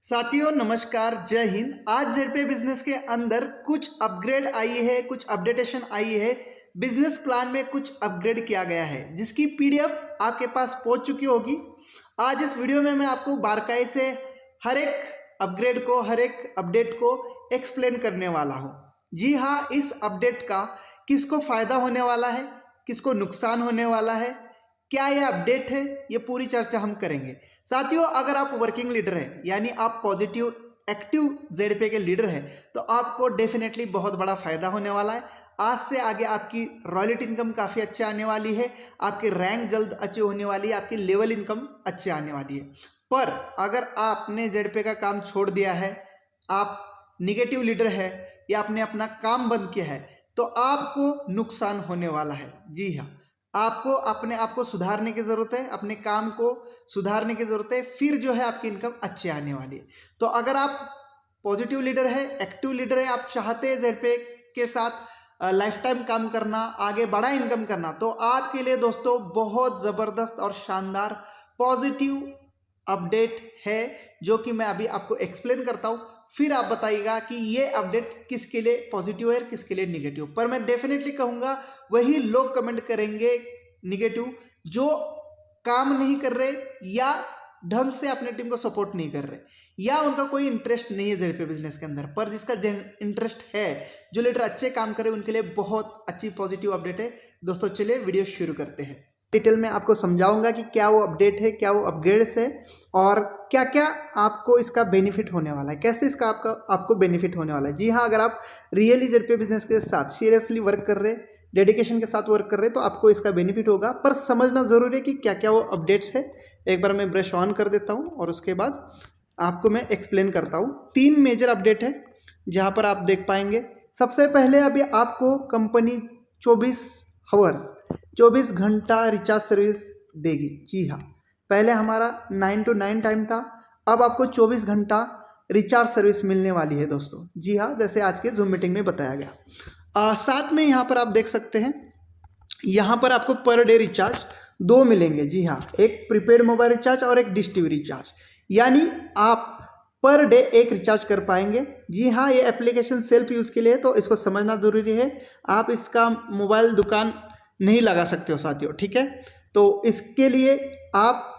साथियों नमस्कार, जय हिंद। आज जेडपे बिजनेस के अंदर कुछ अपग्रेड आई है, कुछ अपडेटेशन आई है। बिजनेस प्लान में कुछ अपग्रेड किया गया है जिसकी पीडीएफ आपके पास पहुंच चुकी होगी। आज इस वीडियो में मैं आपको बारकाई से हर एक अपग्रेड को, हर एक अपडेट को एक्सप्लेन करने वाला हूं। जी हाँ, इस अपडेट का किसको फायदा होने वाला है, किसको नुकसान होने वाला है, क्या यह अपडेट है, ये पूरी चर्चा हम करेंगे। साथियों, अगर आप वर्किंग लीडर हैं, यानी आप पॉजिटिव एक्टिव जेडपे के लीडर हैं, तो आपको डेफिनेटली बहुत बड़ा फायदा होने वाला है। आज से आगे आपकी रॉयल्टी इनकम काफ़ी अच्छी आने वाली है, आपकी रैंक जल्द अच्छी होने वाली है, आपकी लेवल इनकम अच्छी आने वाली है। पर अगर आपने जेडपे का काम छोड़ दिया है, आप निगेटिव लीडर है या आपने अपना काम बंद किया है, तो आपको नुकसान होने वाला है। जी हाँ, आपको अपने आप को सुधारने की ज़रूरत है, अपने काम को सुधारने की ज़रूरत है, फिर जो है आपकी इनकम अच्छी आने वाली है। तो अगर आप पॉजिटिव लीडर है, एक्टिव लीडर है, आप चाहते हैं जेडपे के साथ लाइफ टाइम काम करना, आगे बड़ा इनकम करना, तो आपके लिए दोस्तों बहुत ज़बरदस्त और शानदार पॉजिटिव अपडेट है जो कि मैं अभी आपको एक्सप्लेन करता हूँ। फिर आप बताइएगा कि ये अपडेट किसके लिए पॉजिटिव है, किसके लिए निगेटिव। पर मैं डेफिनेटली कहूँगा वही लोग कमेंट करेंगे निगेटिव जो काम नहीं कर रहे या ढंग से अपने टीम को सपोर्ट नहीं कर रहे या उनका कोई इंटरेस्ट नहीं है जेडपे बिजनेस के अंदर। पर जिसका इंटरेस्ट है, जो लीडर अच्छे काम करे, उनके लिए बहुत अच्छी पॉजिटिव अपडेट है। दोस्तों चलिए वीडियो शुरू करते हैं। डिटेल में आपको समझाऊंगा कि क्या वो अपडेट है, क्या वो अपग्रेड्स है और क्या क्या आपको इसका बेनिफिट होने वाला है, कैसे इसका आपको बेनिफिट होने वाला है। जी हाँ, अगर आप रियली जेडपे बिजनेस के साथ सीरियसली वर्क कर रहे, डेडिकेशन के साथ वर्क कर रहे, तो आपको इसका बेनिफिट होगा। पर समझना ज़रूरी है कि क्या क्या वो अपडेट्स है। एक बार मैं ब्रश ऑन कर देता हूँ और उसके बाद आपको मैं एक्सप्लेन करता हूँ। 3 मेजर अपडेट है जहाँ पर आप देख पाएंगे। सबसे पहले अभी आपको कंपनी 24 घंटा रिचार्ज सर्विस देगी। जी हाँ, पहले हमारा 9 to 9 टाइम था, अब आपको 24 घंटा रिचार्ज सर्विस मिलने वाली है दोस्तों। जी हाँ, जैसे आज के जूम मीटिंग में बताया गया। साथ में यहाँ पर आप देख सकते हैं, यहाँ पर आपको पर डे रिचार्ज 2 मिलेंगे। जी हाँ, एक प्रीपेड मोबाइल रिचार्ज और एक डिश टीवी रिचार्ज, यानी आप पर डे एक रिचार्ज कर पाएंगे। जी हाँ, ये एप्लीकेशन सेल्फ यूज़ के लिए, तो इसको समझना ज़रूरी है। आप इसका मोबाइल दुकान नहीं लगा सकते हो साथियों, ठीक है। तो इसके लिए आप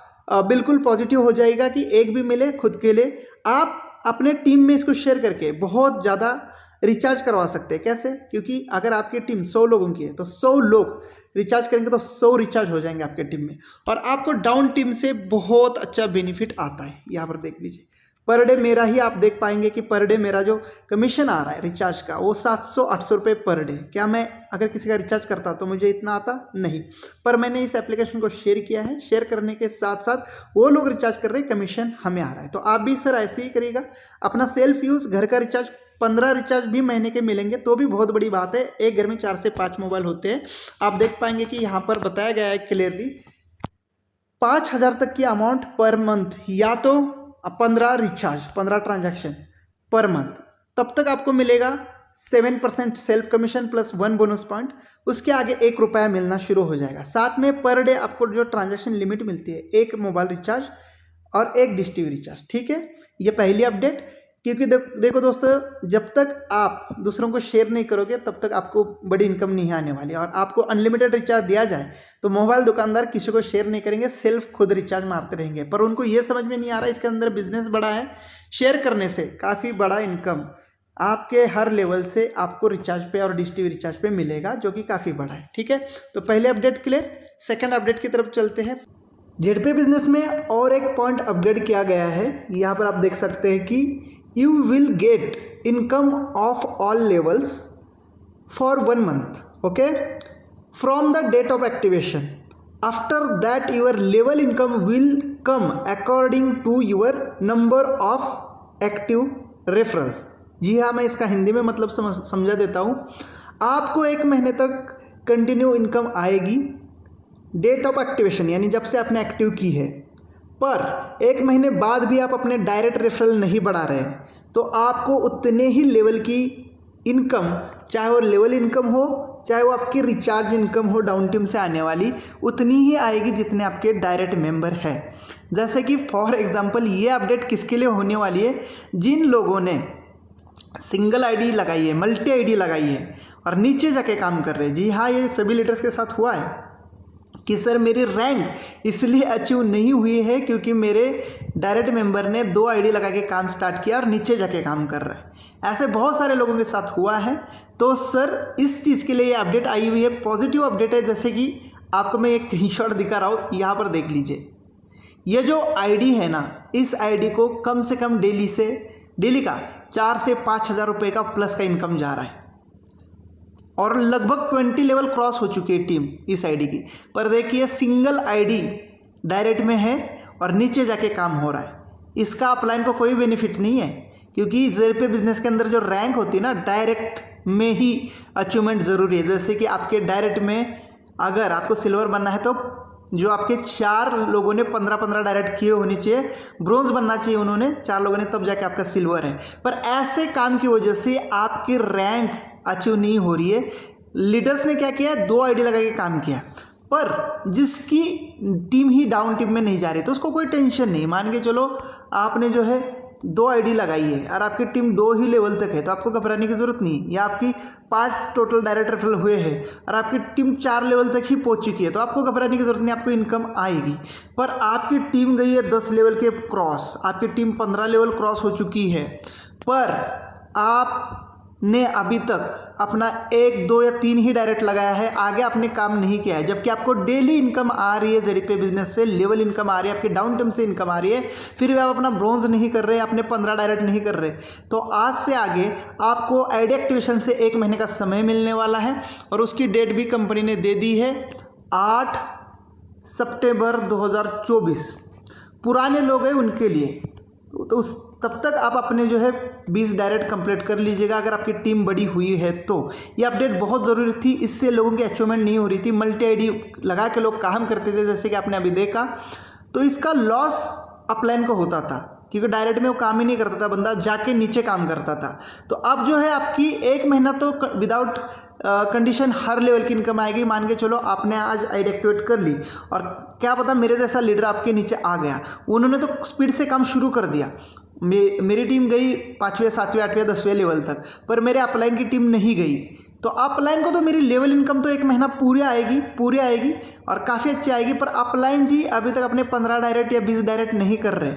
बिल्कुल पॉजिटिव हो जाएगा कि एक भी मिले खुद के लिए। आप अपने टीम में इसको शेयर करके बहुत ज़्यादा रिचार्ज करवा सकते हैं। कैसे? क्योंकि अगर आपकी टीम 100 लोगों की है तो 100 लोग रिचार्ज करेंगे तो 100 रिचार्ज हो जाएंगे आपके टीम में, और आपको डाउन टीम से बहुत अच्छा बेनिफिट आता है। यहाँ पर देख लीजिए, पर डे मेरा ही आप देख पाएंगे कि पर डे मेरा जो कमीशन आ रहा है रिचार्ज का, वो 700-800 रुपये पर डे। क्या मैं अगर किसी का रिचार्ज करता तो मुझे इतना आता? नहीं। पर मैंने इस एप्लीकेशन को शेयर किया है, शेयर करने के साथ साथ वो लोग रिचार्ज कर रहे हैं, कमीशन हमें आ रहा है। तो आप भी सर ऐसे ही करिएगा, अपना सेल्फ यूज़ घर का रिचार्ज 15 रिचार्ज भी महीने के मिलेंगे तो भी बहुत बड़ी बात है। एक घर में 4 से 5 मोबाइल होते हैं। आप देख पाएंगे कि यहाँ पर बताया गया है क्लियरली 5,000 तक की अमाउंट पर मंथ, या तो 15 रिचार्ज, 15 ट्रांजैक्शन पर मंथ, तब तक आपको मिलेगा 7% self commission plus 1 bonus point. उसके आगे 1 रुपया मिलना शुरू हो जाएगा। साथ में पर डे आपको जो ट्रांजैक्शन लिमिट मिलती है, 1 मोबाइल रिचार्ज और 1 डिश टीवी रिचार्ज, ठीक है। ये पहली अपडेट। क्योंकि देखो दोस्तों, जब तक आप दूसरों को शेयर नहीं करोगे तब तक आपको बड़ी इनकम नहीं आने वाली। और आपको अनलिमिटेड रिचार्ज दिया जाए तो मोबाइल दुकानदार किसी को शेयर नहीं करेंगे, सेल्फ खुद रिचार्ज मारते रहेंगे। पर उनको ये समझ में नहीं आ रहा इसके अंदर बिजनेस बड़ा है। शेयर करने से काफ़ी बड़ा इनकम आपके हर लेवल से आपको रिचार्ज पे और डिश टीवी रिचार्ज पे मिलेगा, जो कि काफ़ी बड़ा है, ठीक है। तो पहले अपडेट क्लियर। सेकेंड अपडेट की तरफ चलते हैं। जेडपे बिजनेस में और एक पॉइंट अपग्रेड किया गया है। यहाँ पर आप देख सकते हैं कि you will get income of all levels for 1 month, okay, from the date of activation. After that your level income will come according to your number of active referrals. जी हाँ, मैं इसका हिंदी में मतलब समझा देता हूँ। आपको 1 महीने तक कंटिन्यू इनकम आएगी डेट ऑफ एक्टिवेशन, यानी जब से आपने एक्टिव की है। पर 1 महीने बाद भी आप अपने डायरेक्ट रेफरल नहीं बढ़ा रहे तो आपको उतने ही लेवल की इनकम, चाहे वो लेवल इनकम हो, चाहे वो आपकी रिचार्ज इनकम हो डाउन टीम से आने वाली, उतनी ही आएगी जितने आपके डायरेक्ट मेंबर है। जैसे कि फॉर एग्जांपल ये अपडेट किसके लिए होने वाली है, जिन लोगों ने सिंगल आईडी लगाई है, मल्टी आईडी लगाई है और नीचे जाके काम कर रहे हैं। जी हाँ, ये सभी लीडर्स के साथ हुआ है कि सर मेरी रैंक इसलिए अचीव नहीं हुई है क्योंकि मेरे डायरेक्ट मेंबर ने 2 आईडी लगा के काम स्टार्ट किया और नीचे जाके काम कर रहा है। ऐसे बहुत सारे लोगों के साथ हुआ है। तो सर इस चीज़ के लिए ये अपडेट आई हुई है, पॉजिटिव अपडेट है। जैसे कि आपको मैं एक स्क्रीनशॉट दिखा रहा हूँ, यहाँ पर देख लीजिए। ये जो आईडी है ना, इस आईडी को कम से कम डेली का 4 से 5 हज़ार रुपये का प्लस का इनकम जा रहा है और लगभग 20 लेवल क्रॉस हो चुकी है टीम इस आईडी की। पर देखिए सिंगल आईडी डायरेक्ट में है और नीचे जाके काम हो रहा है। इसका अपलाइन को कोई बेनिफिट नहीं है क्योंकि ज़ेडपे बिजनेस के अंदर जो रैंक होती है ना, डायरेक्ट में ही अचीवमेंट ज़रूरी है। जैसे कि आपके डायरेक्ट में अगर आपको सिल्वर बनना है तो जो आपके 4 लोगों ने 15-15 डायरेक्ट किए होने चाहिए, ब्रोंज बनना चाहिए उन्होंने 4 लोगों ने, तब जाके आपका सिल्वर है। पर ऐसे काम की वजह से आपकी रैंक अचीव नहीं हो रही है। लीडर्स ने क्या किया, 2 आईडी लगा के काम किया, पर जिसकी टीम ही डाउन टीम में नहीं जा रही तो उसको कोई टेंशन नहीं। मान के चलो आपने जो है 2 आईडी लगाई है और आपकी टीम 2 ही लेवल तक है तो आपको घबराने की ज़रूरत नहीं। या आपकी 5 टोटल डायरेक्ट रेफरल हुए हैं और आपकी टीम 4 लेवल तक ही पहुंच चुकी है तो आपको घबराने की ज़रूरत नहीं, आपको इनकम आएगी। पर आपकी टीम गई है 10 लेवल के क्रॉस, आपकी टीम 15 लेवल क्रॉस हो चुकी है, पर आपने अभी तक अपना 1, 2 या 3 ही डायरेक्ट लगाया है, आगे आपने काम नहीं किया है। जबकि आपको डेली इनकम आ रही है ज़ेडपे बिजनेस से, लेवल इनकम आ रही है, आपकी डाउन टर्म से इनकम आ रही है, फिर भी आप अपना ब्रोंज नहीं कर रहे, अपने 15 डायरेक्ट नहीं कर रहे। तो आज से आगे आपको आईडी एक्टिवेशन से 1 महीने का समय मिलने वाला है और उसकी डेट भी कंपनी ने दे दी है 8 सितंबर 2024। पुराने लोग हैं उनके लिए तो तब तक आप अपने जो है 20 डायरेक्ट कंप्लीट कर लीजिएगा अगर आपकी टीम बड़ी हुई है तो। ये अपडेट बहुत ज़रूरी थी, इससे लोगों की अचीवमेंट नहीं हो रही थी। मल्टी आईडी लगा के लोग काम करते थे जैसे कि आपने अभी देखा, तो इसका लॉस अपलाइन को होता था क्योंकि डायरेक्ट में वो काम ही नहीं करता था, बंदा जाके नीचे काम करता था। तो अब जो है आपकी 1 महीना तो विदाउट कंडीशन हर लेवल की इनकम आएगी। मान के चलो आपने आज आईडी एक्टिवेट कर ली और क्या पता मेरे जैसा लीडर आपके नीचे आ गया, उन्होंने तो स्पीड से काम शुरू कर दिया। मेरी टीम गई 5वें 7वें 8वें 10वें लेवल तक, पर मेरे अपलाइन की टीम नहीं गई। तो अपलाइन को तो मेरी लेवल इनकम तो 1 महीना पूरी आएगी और काफ़ी अच्छी आएगी। पर अपलाइन जी अभी तक अपने 15 डायरेक्ट या 20 डायरेक्ट नहीं कर रहे,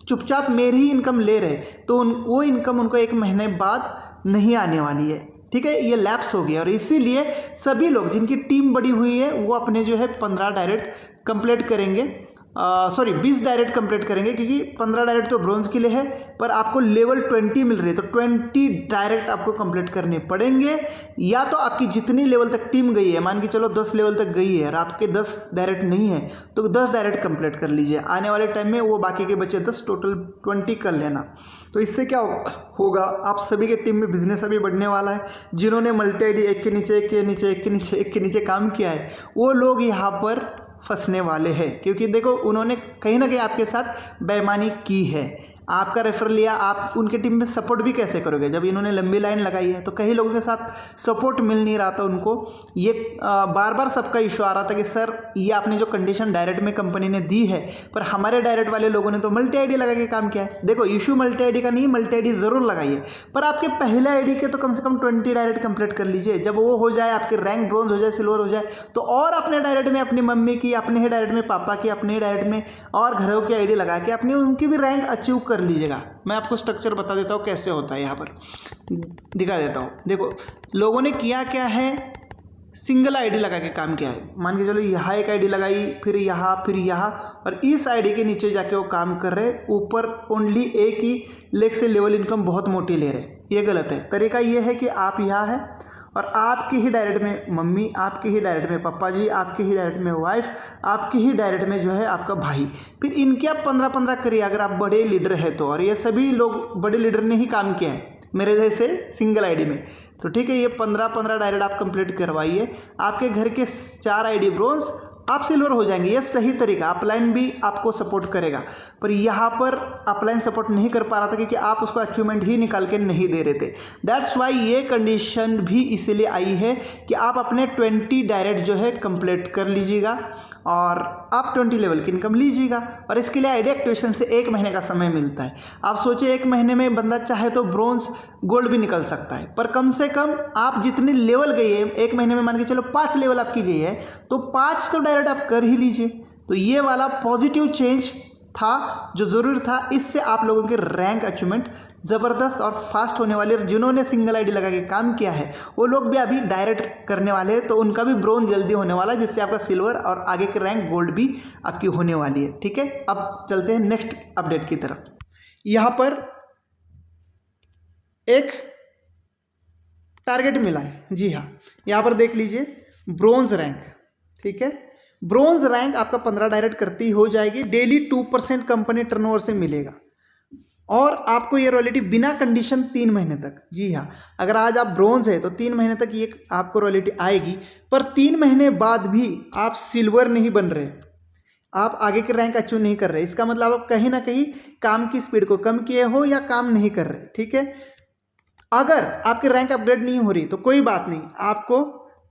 चुपचाप मेरी ही इनकम ले रहे, तो वो इनकम उनको 1 महीने बाद नहीं आने वाली है। ठीक है, ये लैप्स हो गया और इसीलिए सभी लोग जिनकी टीम बड़ी हुई है वो अपने जो है 15 डायरेक्ट कंप्लीट करेंगे, 20 डायरेक्ट कंप्लीट करेंगे क्योंकि 15 डायरेक्ट तो ब्रोंज के लिए है, पर आपको लेवल 20 मिल रही है तो 20 डायरेक्ट आपको कंप्लीट करने पड़ेंगे। या तो आपकी जितनी लेवल तक टीम गई है, मान के चलो 10 लेवल तक गई है और आपके 10 डायरेक्ट नहीं है तो 10 डायरेक्ट कंप्लीट कर लीजिए। आने वाले टाइम में वो बाकी के बचे 10 टोटल 20 कर लेना। तो इससे क्या होगा, आप सभी के टीम में बिजनेस अभी बढ़ने वाला है। जिन्होंने मल्टी आईडी एक के नीचे एक के नीचे काम किया है वो लोग यहाँ पर फंसने वाले हैं क्योंकि देखो उन्होंने कहीं ना कहीं आपके साथ बेईमानी की है। आपका रेफर लिया, आप उनके टीम में सपोर्ट भी कैसे करोगे जब इन्होंने लंबी लाइन लगाई है। तो कई लोगों के साथ सपोर्ट मिल नहीं रहा था उनको। ये बार बार सबका इशू आ रहा था कि सर ये आपने जो कंडीशन डायरेक्ट में कंपनी ने दी है, पर हमारे डायरेक्ट वाले लोगों ने तो मल्टी आईडी लगा के काम किया है। देखो इशू मल्टी आईडी का नहीं, मल्टी आईडी ज़रूर लगाइए, पर आपके पहले आईडी के तो कम से कम 20 डायरेक्ट कंप्लीट कर लीजिए। जब वो हो जाए, आपकी रैंक ब्रोंज हो जाए, सिल्वर हो जाए, तो और अपने डायरेक्ट में अपनी मम्मी की, अपने ही डायरेक्ट में पापा की, अपने ही डायरेक्ट में और घरों की आईडी लगा के अपनी उनकी भी रैंक अचीव कर लीजिएगा। मैं आपको स्ट्रक्चर बता देता हूँ कैसे होता है, यहाँ पर दिखा देता हूँ। देखो लोगों ने किया क्या है, सिंगल आईडी लगा के काम किया है। मान के चलो यहाँ एक आईडी लगाई, फिर यहाँ और इस आईडी के नीचे जाके वो काम कर रहे, ऊपर ओनली एक ही लेग से लेवल इनकम बहुत मोटी ले रहे। ये गलत है। तरीका ये है कि आप यहाँ है और आपके ही डायरेक्ट में मम्मी, आपके ही डायरेक्ट में पापा जी, आपके ही डायरेक्ट में वाइफ, आपके ही डायरेक्ट में जो है आपका भाई, फिर इनके आप 15-15 करिए अगर आप बड़े लीडर हैं तो। और ये सभी लोग बड़े लीडर ने ही काम किया है मेरे जैसे सिंगल आईडी में। तो ठीक है, ये 15-15 डायरेक्ट आप कंप्लीट करवाइए। आपके घर के 4 आईडी ब्रोंज, आप सिल्वर हो जाएंगे। ये सही तरीका, अपलाइन भी आपको सपोर्ट करेगा। पर यहाँ पर अपलाइन सपोर्ट नहीं कर पा रहा था क्योंकि आप उसको अचीवमेंट ही निकाल के नहीं दे रहे थे। दैट्स वाई ये कंडीशन भी इसीलिए आई है कि आप अपने 20 डायरेक्ट जो है कंप्लीट कर लीजिएगा और आप 20 लेवल की इनकम लीजिएगा। और इसके लिए आईडी एक्टिवेशन से 1 महीने का समय मिलता है। आप सोचिए 1 महीने में बंदा चाहे तो ब्रोंज गोल्ड भी निकल सकता है, पर कम से कम आप जितने लेवल गई है 1 महीने में, मान के चलो 5 लेवल आपकी गई है, तो 5 तो डायरेक्ट आप कर ही लीजिए। तो ये वाला पॉजिटिव चेंज था जो ज़रूर था। इससे आप लोगों की रैंक अचीवमेंट ज़बरदस्त और फास्ट होने वाली है। और जिन्होंने सिंगल आईडी लगा के काम किया है वो लोग भी अभी डायरेक्ट करने वाले हैं, तो उनका भी ब्रोंज जल्दी होने वाला है, जिससे आपका सिल्वर और आगे की रैंक गोल्ड भी आपकी होने वाली है। ठीक है, अब चलते हैं नेक्स्ट अपडेट की तरफ। यहाँ पर एक टारगेट मिला है, जी हाँ, यहाँ पर देख लीजिए ब्रोंज रैंक। ठीक है, ब्रोंज रैंक आपका 15 डायरेक्ट करती हो जाएगी। डेली 2% कंपनी टर्नओवर से मिलेगा और आपको ये रॉयल्टी बिना कंडीशन 3 महीने तक। जी हाँ, अगर आज आप ब्रोंज है तो 3 महीने तक ये आपको रॉयल्टी आएगी, पर 3 महीने बाद भी आप सिल्वर नहीं बन रहे, आप आगे की रैंक अचीव नहीं कर रहे। इसका मतलब आप कहीं ना कहीं काम की स्पीड को कम किए हो या काम नहीं कर रहे। ठीक है, अगर आपकी रैंक अपग्रेड नहीं हो रही तो कोई बात नहीं, आपको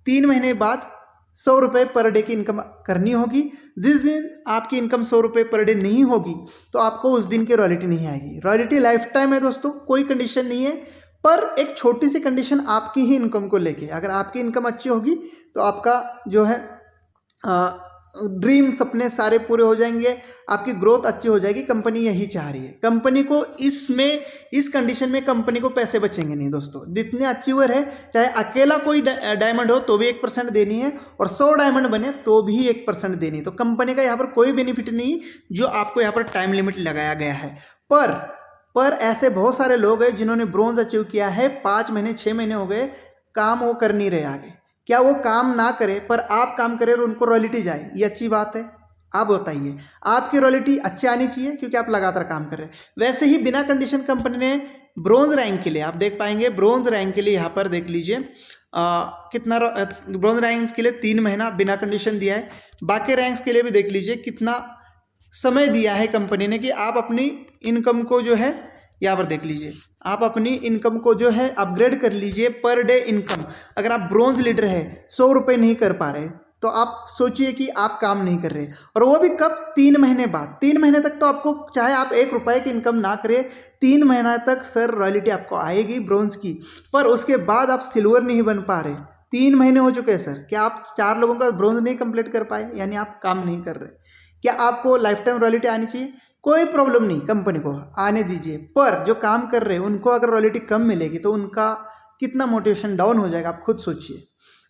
3 महीने बाद 100 रुपये पर डे की इनकम करनी होगी। जिस दिन आपकी इनकम 100 रुपये पर डे नहीं होगी तो आपको उस दिन की रॉयल्टी नहीं आएगी। रॉयल्टी लाइफ टाइम है दोस्तों, कोई कंडीशन नहीं है, पर एक छोटी सी कंडीशन आपकी ही इनकम को लेके। अगर आपकी इनकम अच्छी होगी तो आपका जो है ड्रीम सपने सारे पूरे हो जाएंगे, आपकी ग्रोथ अच्छी हो जाएगी। कंपनी यही चाह रही है। कंपनी को इस कंडीशन में कंपनी को पैसे बचेंगे नहीं दोस्तों। जितने अचीवर है, चाहे अकेला कोई डायमंड हो तो भी 1% देनी है, और 100 डायमंड बने तो भी 1% देनी। तो कंपनी का यहाँ पर कोई बेनिफिट नहीं जो आपको यहाँ पर टाइम लिमिट लगाया गया है। पर ऐसे बहुत सारे लोग हैं जिन्होंने ब्रोंज अचीव किया है, 5 महीने 6 महीने हो गए, काम वो कर नहीं रहे आगे। क्या वो काम ना करे पर आप काम करें और उनको रॉयल्टी जाए, ये अच्छी बात है? आप बताइए। आपकी रॉयल्टी अच्छी आनी चाहिए क्योंकि आप लगातार काम कर रहे हैं। वैसे ही बिना कंडीशन कंपनी ने ब्रोंज रैंक के लिए, आप देख पाएंगे ब्रोंज रैंक के लिए यहाँ पर देख लीजिए कितना ब्रोंज रैंक के लिए 3 महीना बिना कंडीशन दिया है। बाकी रैंक्स के लिए भी देख लीजिए कितना समय दिया है कंपनी ने कि आप अपनी इनकम को जो है, यहाँ पर देख लीजिए, आप अपनी इनकम को जो है अपग्रेड कर लीजिए। पर डे इनकम, अगर आप ब्रोंज लीडर है 100 रुपये नहीं कर पा रहे तो आप सोचिए कि आप काम नहीं कर रहे, और वो भी कब? 3 महीने बाद। 3 महीने तक तो आपको, चाहे आप 1 रुपये की इनकम ना करें, 3 महीना तक सर रॉयल्टी आपको आएगी ब्रोंज की। पर उसके बाद आप सिल्वर नहीं बन पा रहे, 3 महीने हो चुके हैं सर, क्या आप 4 लोगों का ब्रोंज नहीं कंप्लीट कर पाए? यानी आप काम नहीं कर रहे। क्या आपको लाइफ टाइम रॉयल्टी आनी चाहिए? कोई प्रॉब्लम नहीं, कंपनी को आने दीजिए, पर जो काम कर रहे हैं उनको अगर रॉयल्टी कम मिलेगी तो उनका कितना मोटिवेशन डाउन हो जाएगा, आप खुद सोचिए।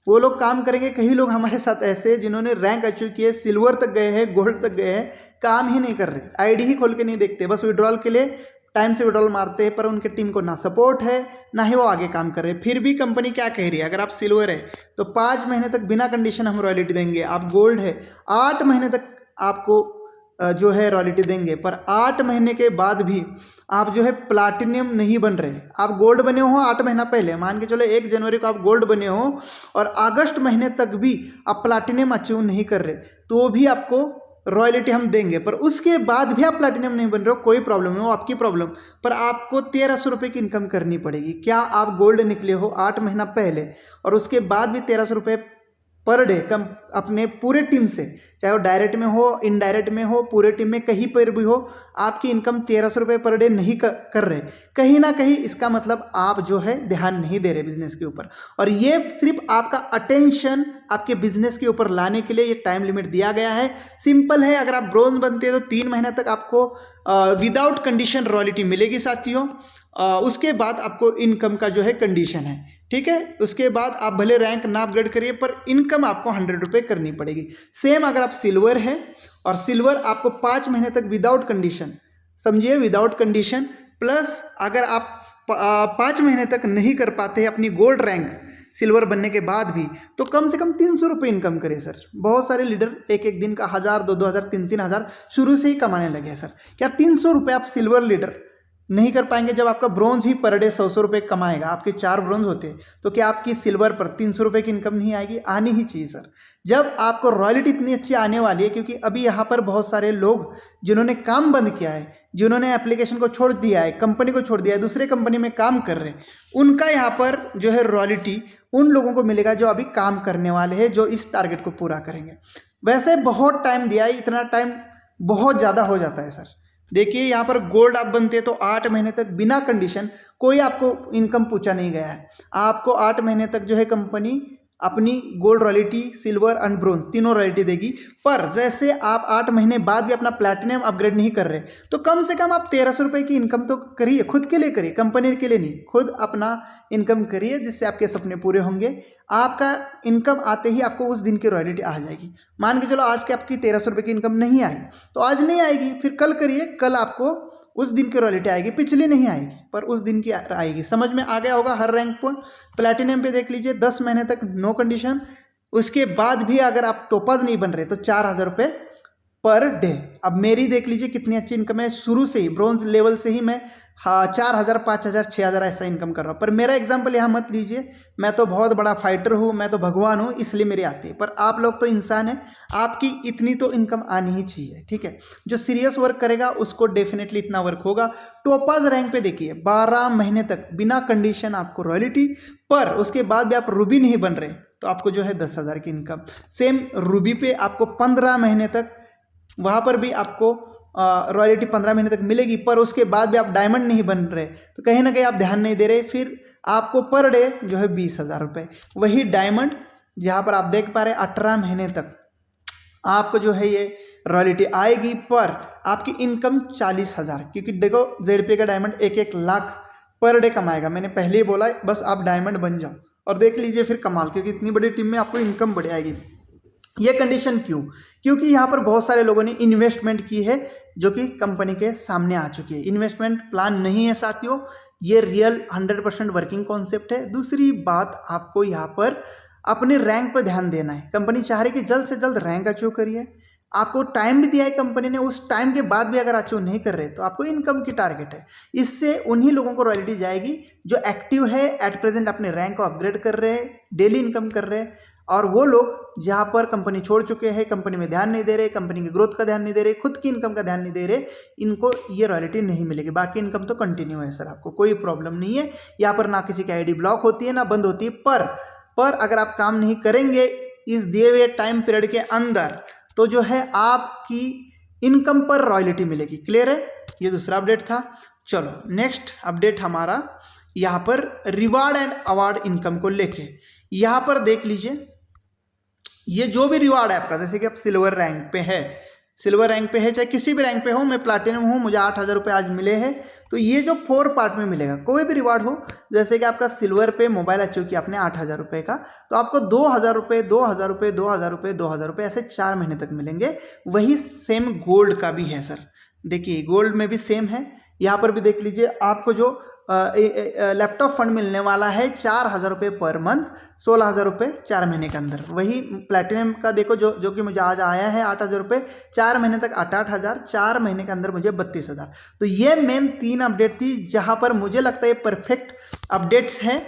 वो लोग काम करेंगे। कई लोग हमारे साथ ऐसे जिन्होंने रैंक अचीव किए, सिल्वर तक गए हैं, गोल्ड तक गए हैं, काम ही नहीं कर रहे, आईडी ही खोल के नहीं देखते, बस विड्रॉल के लिए टाइम से विड्रॉल मारते हैं, पर उनके टीम को ना सपोर्ट है ना ही वो आगे काम कर रहे हैं। फिर भी कंपनी क्या कह रही है, अगर आप सिल्वर है तो 5 महीने तक बिना कंडीशन हम रॉयल्टी देंगे। आप गोल्ड है 8 महीने तक आपको जो है रॉयल्टी देंगे, पर 8 महीने के बाद भी आप जो है प्लाटिनियम नहीं बन रहे। आप गोल्ड बने हो 8 महीना पहले, मान के चलो 1 जनवरी को आप गोल्ड बने हो और अगस्त महीने तक भी आप प्लाटिनियम अचीव नहीं कर रहे, तो भी आपको रॉयल्टी हम देंगे। पर उसके बाद भी आप प्लैटिनम नहीं बन रहे हो, कोई प्रॉब्लम नहीं, वो आपकी प्रॉब्लम, पर आपको 1300 रुपये की इनकम करनी पड़ेगी। क्या आप गोल्ड निकले हो 8 महीना पहले और उसके बाद भी 1300 रुपये पर डे कम अपने पूरे टीम से, चाहे वो डायरेक्ट में हो इनडायरेक्ट में हो, पूरे टीम में कहीं पर भी हो, आपकी इनकम 1300 रुपये पर डे नहीं कर रहे, कहीं ना कहीं इसका मतलब आप जो है ध्यान नहीं दे रहे बिजनेस के ऊपर। और ये सिर्फ आपका अटेंशन आपके बिजनेस के ऊपर लाने के लिए ये टाइम लिमिट दिया गया है। सिंपल है, अगर आप ब्रोंज बनते हैं तो 3 महीने तक आपको विदाउट कंडीशन रॉयल्टी मिलेगी साथियों। उसके बाद आपको इनकम का जो है कंडीशन है, ठीक है। उसके बाद आप भले रैंक ना अपग्रेड करिए पर इनकम आपको 100 रुपये करनी पड़ेगी। सेम अगर आप सिल्वर है और सिल्वर आपको 5 महीने तक विदाउट कंडीशन, समझिए विदाउट कंडीशन, प्लस अगर आप 5 महीने तक नहीं कर पाते अपनी गोल्ड रैंक सिल्वर बनने के बाद भी, तो कम से कम 300 रुपये इनकम करें सर। बहुत सारे लीडर एक दिन का 1000, 2-2 हज़ार, 3-3 हज़ार शुरू से ही कमाने लगे हैं सर। क्या 300 रुपये आप सिल्वर लीडर नहीं कर पाएंगे? जब आपका ब्रोंज ही पर डे 100 रुपये कमाएगा, आपके 4 ब्रोंज होते तो क्या आपकी सिल्वर पर 300 रुपये की इनकम नहीं आएगी? आनी ही चाहिए सर। जब आपको रॉयल्टी इतनी अच्छी आने वाली है, क्योंकि अभी यहाँ पर बहुत सारे लोग जिन्होंने काम बंद किया है, जिन्होंने एप्लीकेशन को छोड़ दिया है, कंपनी को छोड़ दिया है, दूसरे कंपनी में काम कर रहे हैं, उनका यहाँ पर जो है रॉयल्टी उन लोगों को मिलेगा जो अभी काम करने वाले हैं, जो इस टारगेट को पूरा करेंगे। वैसे बहुत टाइम दिया है, इतना टाइम बहुत ज़्यादा हो जाता है सर। देखिए यहाँ पर गोल्ड आप बनते हैं तो 8 महीने तक बिना कंडीशन कोई आपको इनकम पूछा नहीं गया है। आपको 8 महीने तक जो है कंपनी अपनी gold royalty, silver and bronze तीनों रॉयल्टी देगी। पर जैसे आप 8 महीने बाद भी अपना प्लैटिनम अपग्रेड नहीं कर रहे तो कम से कम आप 1300 रुपये की इनकम तो करिए, खुद के लिए करिए, कंपनी के लिए नहीं, खुद अपना इनकम करिए जिससे आपके सपने पूरे होंगे। आपका इनकम आते ही आपको उस दिन की रॉयल्टी आ जाएगी। मान के चलो आज के आपकी 1300 रुपये की इनकम नहीं आई तो आज नहीं आएगी, फिर कल करिए, कल आपको उस दिन की रॉयल्टी आएगी, पिछली नहीं आएगी पर उस दिन की आएगी। समझ में आ गया होगा हर रैंक पर। प्लैटिनम पे देख लीजिए 10 महीने तक नो कंडीशन, उसके बाद भी अगर आप टोपाज नहीं बन रहे तो 4000 रुपये पर डे। अब मेरी देख लीजिए कितनी अच्छी इनकम है, शुरू से ही ब्रोंज लेवल से ही मैं 4000, 5000, 6000 ऐसा इनकम कर रहा हूँ। पर मेरा एग्जांपल यहाँ मत लीजिए, मैं तो बहुत बड़ा फाइटर हूँ, मैं तो भगवान हूँ इसलिए मेरी आती है। पर आप लोग तो इंसान हैं, आपकी इतनी तो इनकम आनी ही चाहिए, ठीक है। जो सीरियस वर्क करेगा उसको डेफिनेटली इतना वर्क होगा। टोपाज रैंक पे देखिए 12 महीने तक बिना कंडीशन आपको रॉयल्टी, पर उसके बाद भी आप रूबी नहीं बन रहे तो आपको जो है 10,000 की इनकम। सेम रूबी पे आपको 15 महीने तक, वहाँ पर भी आपको रॉयल्टी 15 महीने तक मिलेगी, पर उसके बाद भी आप डायमंड नहीं बन रहे तो कहीं ना कहीं आप ध्यान नहीं दे रहे, फिर आपको पर डे जो है 20,000 रुपये। वही डायमंड जहाँ पर आप देख पा रहे 18 महीने तक आपको जो है ये रॉयल्टी आएगी, पर आपकी इनकम 40,000, क्योंकि देखो ZP का डायमंड 1-1 लाख पर डे कमाएगा। मैंने पहले ही बोला बस आप डायमंड बन जाओ और देख लीजिए फिर कमाल, क्योंकि इतनी बड़ी टीम में आपको इनकम बढ़ आएगी। ये कंडीशन क्यों? क्योंकि यहाँ पर बहुत सारे लोगों ने इन्वेस्टमेंट की है जो कि कंपनी के सामने आ चुकी है। इन्वेस्टमेंट प्लान नहीं है साथियों, ये रियल 100% वर्किंग कॉन्सेप्ट है। दूसरी बात, आपको यहाँ पर अपने रैंक पर ध्यान देना है। कंपनी चाह रही है कि जल्द से जल्द रैंक अचीव करिए। आपको टाइम भी दिया है कंपनी ने, उस टाइम के बाद भी अगर अचीव नहीं कर रहे तो आपको इनकम की टारगेट है। इससे उन्हीं लोगों को रॉयल्टी जाएगी जो एक्टिव है, एट प्रेजेंट अपने रैंक को अपग्रेड कर रहे हैं, डेली इनकम कर रहे हैं। और वो लोग जहाँ पर कंपनी छोड़ चुके हैं, कंपनी में ध्यान नहीं दे रहे, कंपनी की ग्रोथ का ध्यान नहीं दे रहे, खुद की इनकम का ध्यान नहीं दे रहे, इनको ये रॉयल्टी नहीं मिलेगी। बाकी इनकम तो कंटिन्यू है सर, आपको कोई प्रॉब्लम नहीं है। यहाँ पर ना किसी की आईडी ब्लॉक होती है ना बंद होती है, पर अगर आप काम नहीं करेंगे इस दिए हुए टाइम पीरियड के अंदर तो जो है आपकी इनकम पर रॉयल्टी मिलेगी। क्लियर है? ये दूसरा अपडेट था। चलो नेक्स्ट अपडेट हमारा यहाँ पर रिवार्ड एंड अवार्ड इनकम को लेके। यहाँ पर देख लीजिए ये जो भी रिवार्ड है आपका, जैसे कि आप सिल्वर रैंक पे है, सिल्वर रैंक पे है, चाहे किसी भी रैंक पे हो, मैं प्लैटिनम हूँ, मुझे 8,000 रुपये आज मिले हैं, तो ये जो 4 पार्ट में मिलेगा, कोई भी रिवार्ड हो, जैसे कि आपका सिल्वर पे मोबाइल अचीव किया आपने 8,000 रुपये का, तो आपको 2,000 रुपये, 2,000 रुपये, 2,000 रुपये, 2,000 रुपये ऐसे 4 महीने तक मिलेंगे। वही सेम गोल्ड का भी है सर, देखिए गोल्ड में भी सेम है। यहाँ पर भी देख लीजिए आपको जो लैपटॉप फंड मिलने वाला है 4,000 रुपये पर मंथ, 16,000 रुपये 4 महीने के अंदर। वही प्लैटिनम का देखो जो कि मुझे आज आया है 8,000 रुपये, 4 महीने तक 8,000, 4 महीने के अंदर मुझे 32,000। तो ये मेन 3 अपडेट थी जहां पर मुझे लगता है परफेक्ट अपडेट्स हैं।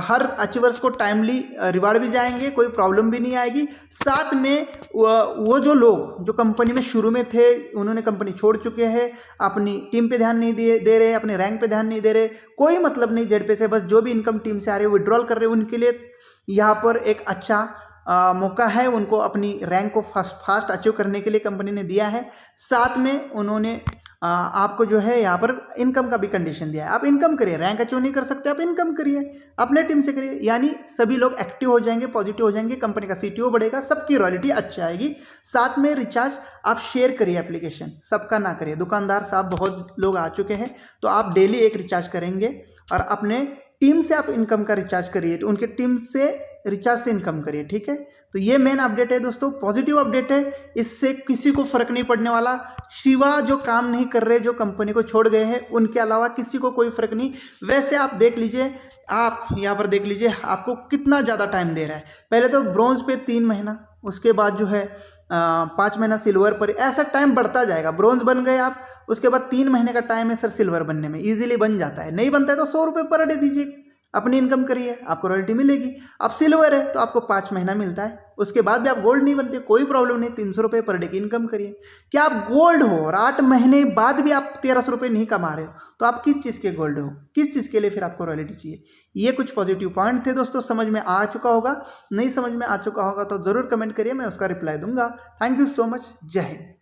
हर अचीवर्स को टाइमली रिवार्ड भी जाएंगे, कोई प्रॉब्लम भी नहीं आएगी। साथ में वो जो लोग जो कंपनी में शुरू में थे, उन्होंने कंपनी छोड़ चुके हैं, अपनी टीम पे ध्यान नहीं दे रहे, अपने रैंक पे ध्यान नहीं दे रहे, कोई मतलब नहीं ZP से, बस जो भी इनकम टीम से आ रही है विड्रॉल कर रहे हैं, उनके लिए यहाँ पर एक अच्छा मौका है। उनको अपनी रैंक को फास्ट अचीव करने के लिए कंपनी ने दिया है। साथ में उन्होंने आपको जो है यहाँ पर इनकम का भी कंडीशन दिया है। आप इनकम करिए, रैंक अचीव नहीं कर सकते आप इनकम करिए, अपने टीम से करिए, यानी सभी लोग एक्टिव हो जाएंगे, पॉजिटिव हो जाएंगे, कंपनी का CTO बढ़ेगा, सबकी रॉयल्टी अच्छी आएगी। साथ में रिचार्ज आप शेयर करिए, एप्लीकेशन सबका ना करिए। दुकानदार साहब बहुत लोग आ चुके हैं, तो आप डेली एक रिचार्ज करेंगे और अपने टीम से आप इनकम का रिचार्ज करिए, तो उनके टीम से रिचार्ज से इनकम करिए, ठीक है। तो ये मेन अपडेट है दोस्तों, पॉजिटिव अपडेट है, इससे किसी को फर्क नहीं पड़ने वाला, सिवा जो काम नहीं कर रहे, जो कंपनी को छोड़ गए हैं, उनके अलावा किसी को कोई फर्क नहीं। वैसे आप देख लीजिए, आप यहाँ पर देख लीजिए आपको कितना ज़्यादा टाइम दे रहा है। पहले तो ब्रॉन्ज पे 3 महीना, उसके बाद जो है 5 महीना सिल्वर पर, ऐसा टाइम बढ़ता जाएगा। ब्रॉन्ज बन गए आप, उसके बाद 3 महीने का टाइम है सर सिल्वर बनने में, ईजिली बन जाता है। नहीं बनता है तो 100 रुपये पर डे दीजिए, अपनी इनकम करिए, आपको रॉयल्टी मिलेगी। अब सिल्वर है तो आपको 5 महीना मिलता है, उसके बाद भी आप गोल्ड नहीं बनते, कोई प्रॉब्लम नहीं, 300 रुपये पर डे की इनकम करिए। क्या आप गोल्ड हो और 8 महीने बाद भी आप 1300 रुपये नहीं कमा रहे हो, तो आप किस चीज़ के गोल्ड हो, किस चीज़ के लिए फिर आपको रॉयल्टी चाहिए। ये कुछ पॉजिटिव पॉइंट थे दोस्तों, समझ में आ चुका होगा, नहीं समझ में आ चुका होगा तो ज़रूर कमेंट करिए, मैं उसका रिप्लाई दूंगा। थैंक यू सो मच, जय हिंद।